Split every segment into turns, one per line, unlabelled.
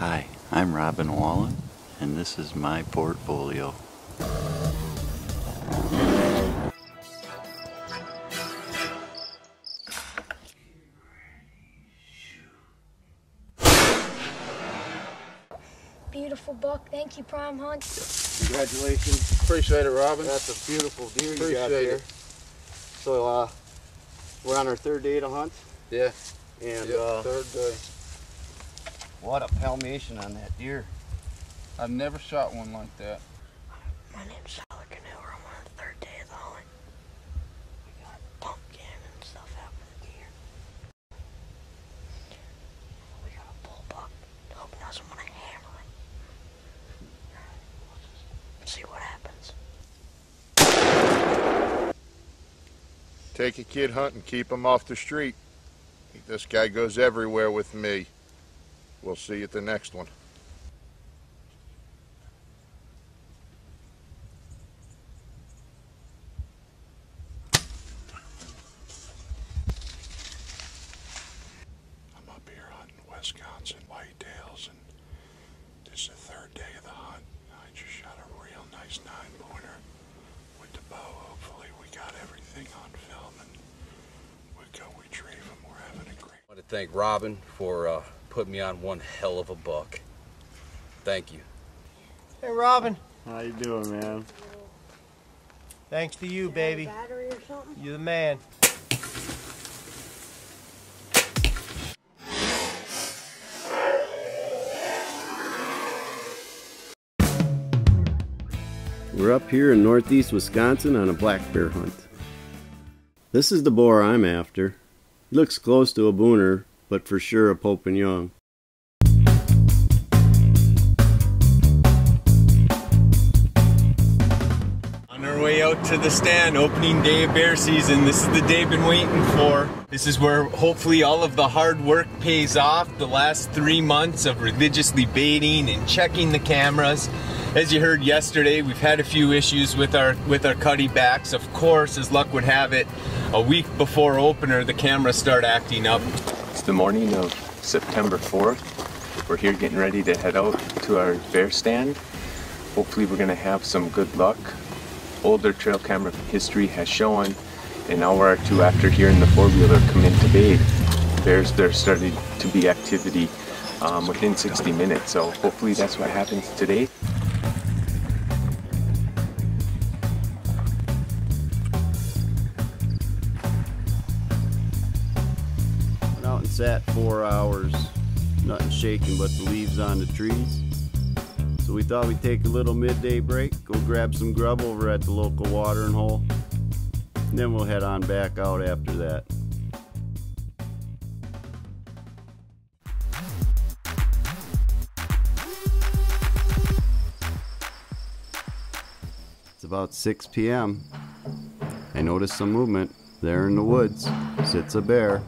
Hi, I'm Robin Wallen, and this is my portfolio.
Beautiful buck. Thank you, Prime Hunt.
Congratulations.
Appreciate it, Robin.
That's a beautiful deer you got
Appreciate
there.
it.
So we're on our third day to hunt.
Yeah.
And
third day.
what a palmation on that deer.
I've never shot one like that.
My name's Tyler Canoe. We're on the third day of the hunt. We got pumpkin and stuff happening here. We got a bull buck. Hope he doesn't want to hammer it. Let's see what happens.
Take a kid hunting, keep him off the street. This guy goes everywhere with me. We'll see you at the next one. I'm up here hunting Wisconsin whitetails, and this is the third day of the hunt. I just shot a real nice 9-pointer with the bow. Hopefully we got everything on film, and we go retrieve them. We're having a great...
I want to thank Robin for putting me on one hell of a buck. Thank you.
Hey Robin.
How you doing, man?
Thanks to you, baby.
Battery or something?
You're the man.
We're up here in northeast Wisconsin on a black bear hunt. This is the boar I'm after. He looks close to a booner, but for sure a Pope and Young.
On our way out to the stand, opening day of bear season. This is the day I've been waiting for. This is where hopefully all of the hard work pays off. The last 3 months of religiously baiting and checking the cameras. As you heard yesterday, we've had a few issues with our cutty backs. Of course, as luck would have it, a week before opener, the cameras start acting up.
It's the morning of September 4th. We're here getting ready to head out to our bear stand. Hopefully we're gonna have some good luck. Older trail camera history has shown an hour or two after hearing the four-wheeler come into bait, there's starting to be activity within 60 minutes. So hopefully that's what happens today.
Went out and sat 4 hours, nothing shaking but the leaves on the trees. So we thought we'd take a little midday break, go grab some grub over at the local watering hole, and then we'll head on back out after that. It's about 6 p.m. I noticed some movement. There in the woods sits a bear.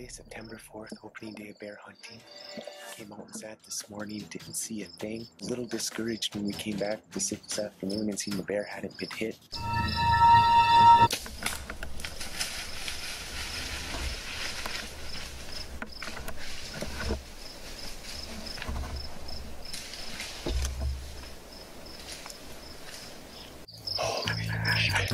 September 4th, opening day of bear hunting. Came out and sat this morning, didn't see a thing. A little discouraged when we came back this afternoon and seen the bear hadn't been hit. Holy shit.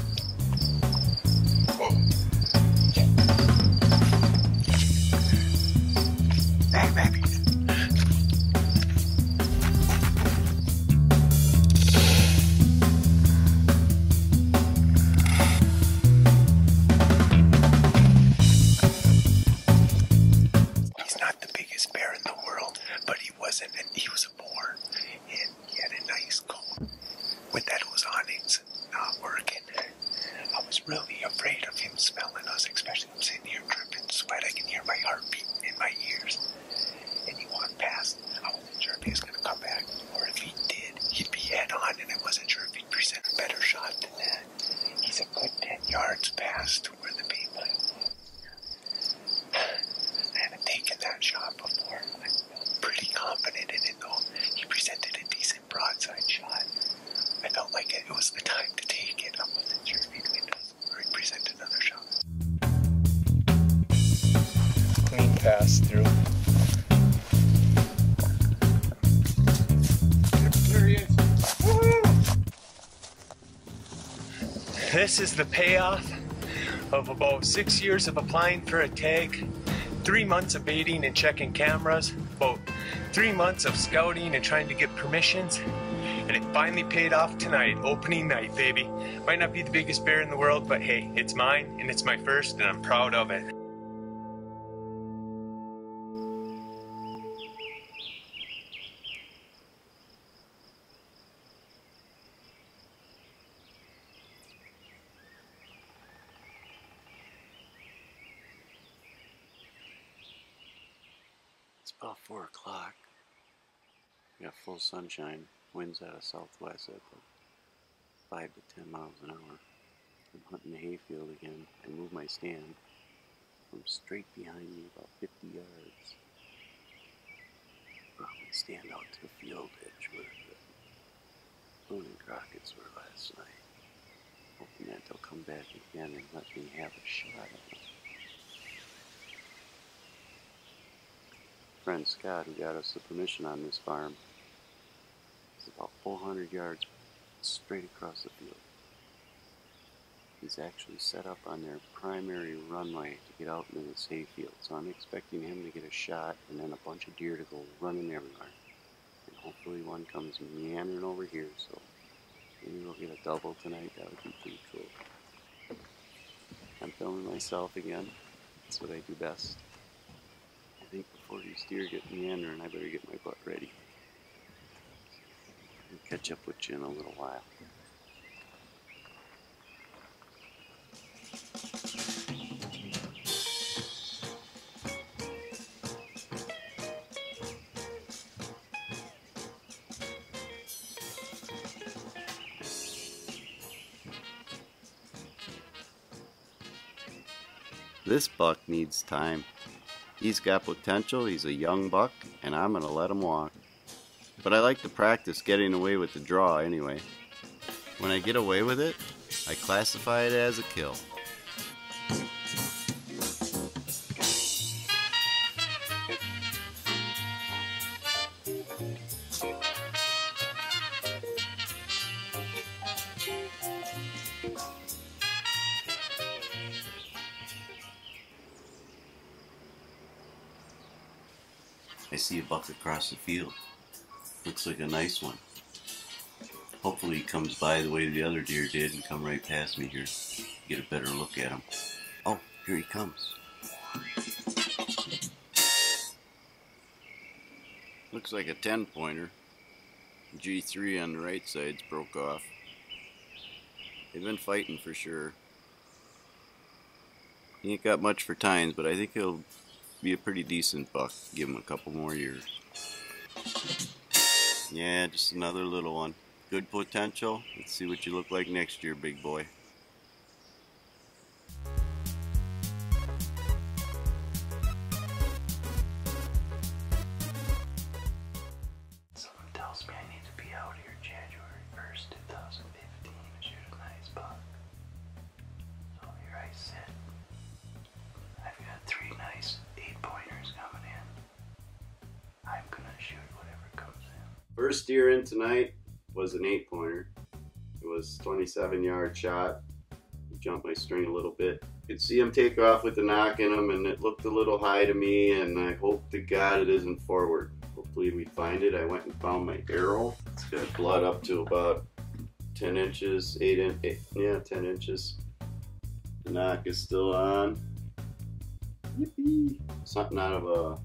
really afraid of him smelling us, especially I'm sitting here dripping sweat. I can hear my heart beating in my ears. And he walked past. I wasn't sure if he was going to come back, or if he did, he'd be head on, and I wasn't sure if he'd present a better shot than that. He's a good 10 yards past where the bait pile was. I haven't taken that shot before. I felt pretty confident in it, though. He presented a decent broadside shot. I felt like it was the time to take it. I wasn't sure if he'd win us or he'd present another shot.
Clean pass through.
There he is.
Woo! This is the payoff of about 6 years of applying for a tag, 3 months of baiting and checking cameras, about 3 months of scouting and trying to get permissions, and it finally paid off tonight, opening night, baby. Might not be the biggest bear in the world, but hey, it's mine and it's my first, and I'm proud of it.
It's about 4 o'clock. We got full sunshine, winds out of southwest at 5 to 10 miles an hour. I'm hunting the hayfield again. I move my stand from straight behind me about 50 yards. Probably stand out to the field edge where the Boone and Crockett's were last night. Hoping that they'll come back again and let me have a shot at them. Friend Scott, who got us the permission on this farm, is about 400 yards straight across the field. He's actually set up on their primary runway to get out into this hayfield, so I'm expecting him to get a shot and then a bunch of deer to go running everywhere. And hopefully one comes meandering over here, so maybe we'll get a double tonight. That would be pretty cool. I'm filming myself again. That's what I do best. I think before these deer get meandering, I better get my butt ready. I'll catch up with you in a little while. This buck needs time. He's got potential, he's a young buck, and I'm gonna let him walk. But I like to practice getting away with the draw anyway. When I get away with it, I classify it as a kill. I see a buck across the field. Looks like a nice one. Hopefully he comes by the way the other deer did and come right past me here. Get a better look at him. Oh, here he comes. Looks like a 10-pointer. G3 on the right side's broke off. They've been fighting for sure. He ain't got much for tines, but I think he'll be a pretty decent buck. Give him a couple more years. Yeah, just another little one. Good potential. Let's see what you look like next year, big boy.
Someone tells me I need to be out here January 1st, 2015 to shoot a nice buck. So here I sit. I've got 3 nice 8-pointers coming in. I'm gonna shoot whatever comes in.
First deer in tonight was an 8-pointer. It was 27-yard shot. He jumped my string a little bit. You could see him take off with the knock in him, and it looked a little high to me, and I hope to God it isn't forward. Hopefully we find it. I went and found my arrow. It's got blood up to about 10 inches, 10 inches. The knock is still on. Yippee! Something out of a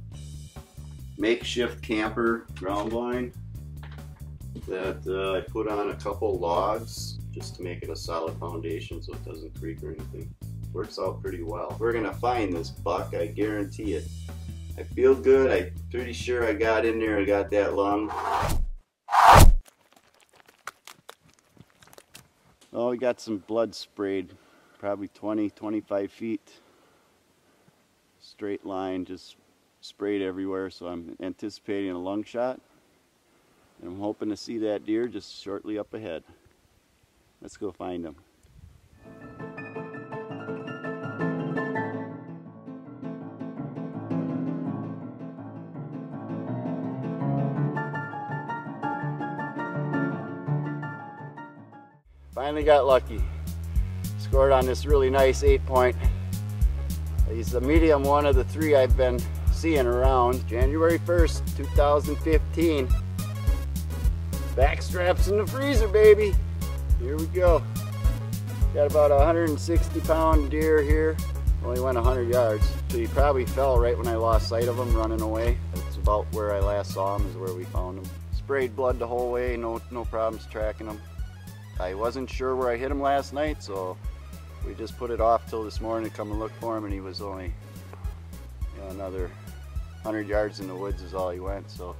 makeshift camper ground blind that I put on a couple logs just to make it a solid foundation so it doesn't creak or anything. Works out pretty well. We're gonna find this buck, I guarantee it. I feel good. I'm pretty sure I got in there. I got that lung. Oh, we got some blood sprayed, probably 20, 25 feet. Straight line, just sprayed everywhere, so I'm anticipating a lung shot. And I'm hoping to see that deer just shortly up ahead. Let's go find him. Finally got lucky. Scored on this really nice 8-point. He's the medium one of the 3 I've been seeing around. January 1st, 2015. Back straps in the freezer, baby. Here we go. Got about a 160-pound deer here. Only went 100 yards. So he probably fell right when I lost sight of him running away. That's about where I last saw him, is where we found him. Sprayed blood the whole way, no problems tracking him. I wasn't sure where I hit him last night, so we just put it off till this morning to come and look for him, and he was only, you know, another 100 yards in the woods is all he went, so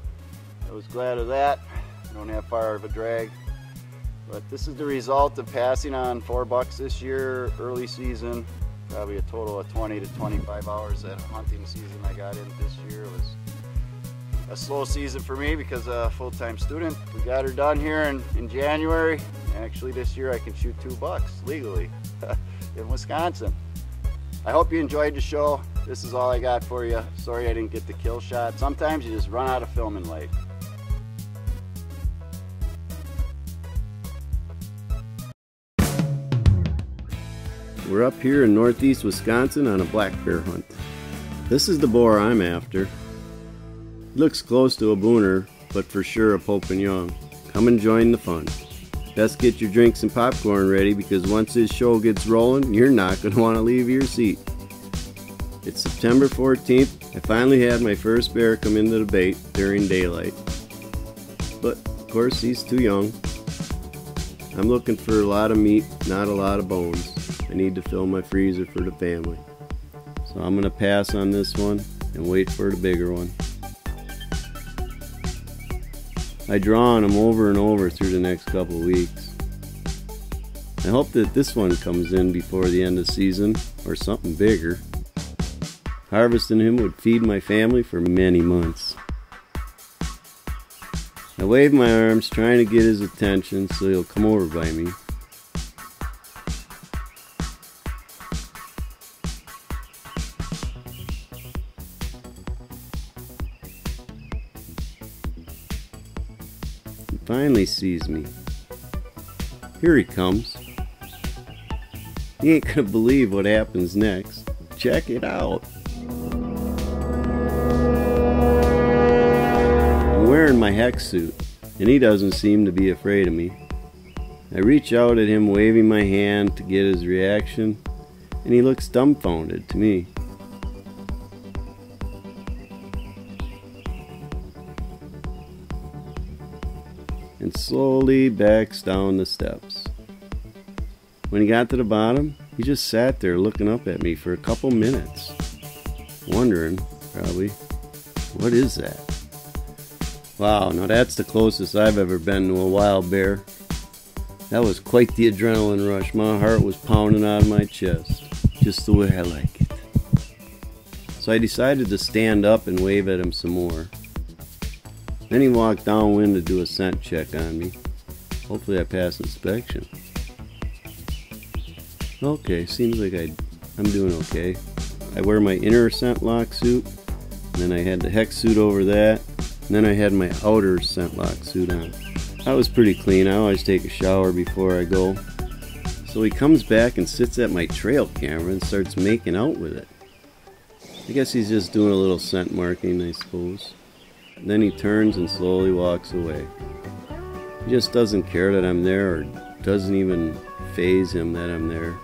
I was glad of that. Don't have far of a drag. But this is the result of passing on 4 bucks this year, early season. Probably a total of 20 to 25 hours that hunting season I got in this year. It was a slow season for me because I'm a full-time student. We got her done here in January. Actually this year I can shoot 2 bucks legally in Wisconsin. I hope you enjoyed the show. This is all I got for you. Sorry I didn't get the kill shot. Sometimes you just run out of film in life. We're up here in northeast Wisconsin on a black bear hunt. This is the boar I'm after. He looks close to a booner, but for sure a Pope and Young. Come and join the fun. Best get your drinks and popcorn ready, because once this show gets rolling, you're not going to want to leave your seat. It's September 14th. I finally had my first bear come into the bait during daylight. But, of course, he's too young. I'm looking for a lot of meat, not a lot of bones. I need to fill my freezer for the family. So I'm going to pass on this one and wait for the bigger one. I draw on them over and over through the next couple of weeks. I hope that this one comes in before the end of the season, or something bigger. Harvesting him would feed my family for many months. I wave my arms trying to get his attention so he'll come over by me. Finally sees me. Here he comes. You ain't gonna believe what happens next. Check it out. I'm wearing my hex suit, and he doesn't seem to be afraid of me. I reach out at him, waving my hand to get his reaction, and he looks dumbfounded to me. And slowly backs down the steps. When he got to the bottom, he just sat there looking up at me for a couple minutes, wondering, probably, what is that? Wow, now that's the closest I've ever been to a wild bear. That was quite the adrenaline rush. My heart was pounding out of my chest, just the way I like it. So I decided to stand up and wave at him some more. Then he walked downwind to do a scent check on me. Hopefully I passed inspection. Okay, seems like I'm doing okay. I wear my inner scent lock suit, and then I had the hex suit over that, and then I had my outer scent lock suit on. I was pretty clean. I always take a shower before I go. So he comes back and sits at my trail camera and starts making out with it. I guess he's just doing a little scent marking, I suppose. Then he turns and slowly walks away. He just doesn't care that I'm there, or doesn't even faze him that I'm there.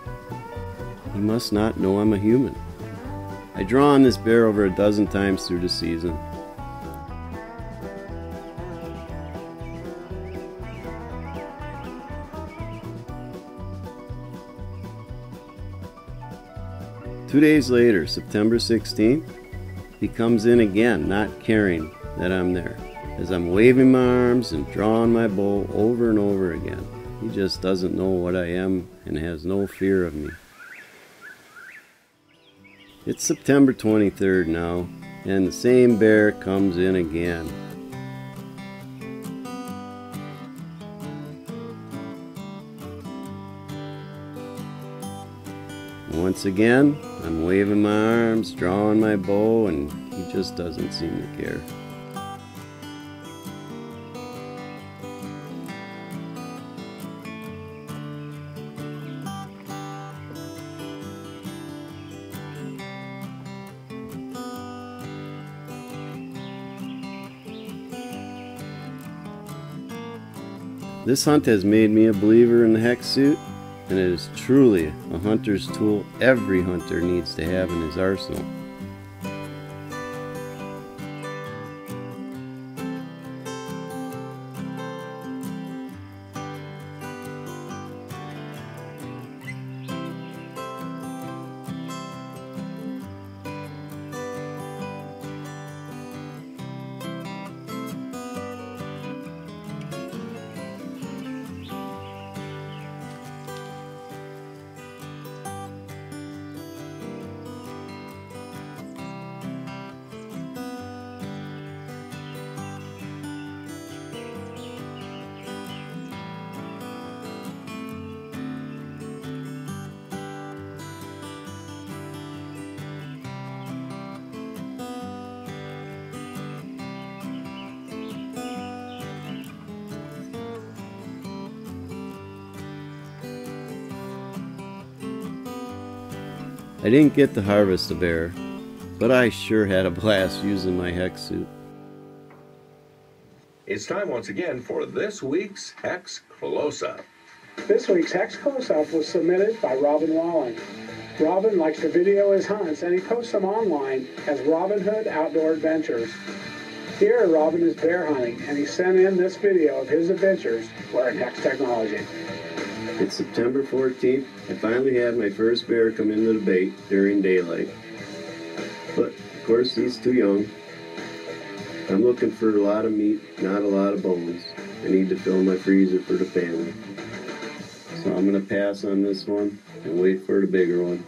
He must not know I'm a human. I draw on this bear over a dozen times through the season. 2 days later, September 16th, he comes in again, not caring that I'm there, as I'm waving my arms and drawing my bow over and over again. He just doesn't know what I am and has no fear of me. It's September 23rd now, and the same bear comes in again. Once again, I'm waving my arms, drawing my bow, and he just doesn't seem to care. This hunt has made me a believer in the hex suit, and it is truly a hunter's tool every hunter needs to have in his arsenal. I didn't get to harvest a bear, but I sure had a blast using my hex suit.
It's time once again for this week's Hex Close-Up.
This week's Hex Close-Up was submitted by Robin Wallen. Robin likes to video his hunts, and he posts them online as Robin Hood Outdoor Adventures. Here, Robin is bear hunting, and he sent in this video of his adventures wearing hex technology.
It's September 14th. I finally had my first bear come into the bait during daylight. But, of course, he's too young. I'm looking for a lot of meat, not a lot of bones. I need to fill my freezer for the family. So I'm going to pass on this one and wait for the bigger one.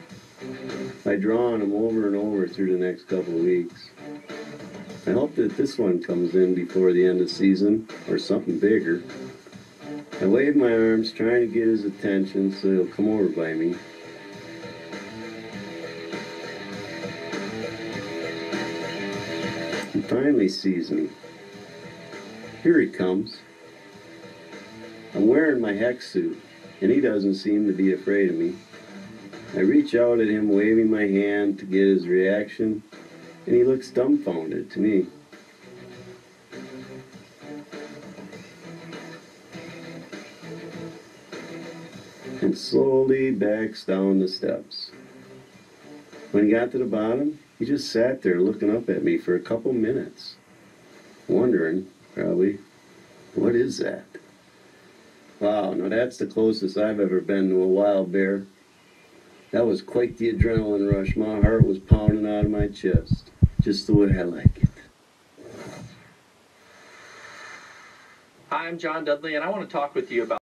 I draw on them over and over through the next couple of weeks. I hope that this one comes in before the end of season, or something bigger. I wave my arms, trying to get his attention so he'll come over by me. He finally sees me. Here he comes. I'm wearing my hex suit, and he doesn't seem to be afraid of me. I reach out at him, waving my hand to get his reaction, and he looks dumbfounded to me. And slowly backs down the steps. When he got to the bottom, he just sat there looking up at me for a couple minutes, wondering, probably, what is that? Wow, now that's the closest I've ever been to a wild bear. That was quite the adrenaline rush. My heart was pounding out of my chest, just the way I like it.
Hi, I'm John Dudley, and I want to talk with you about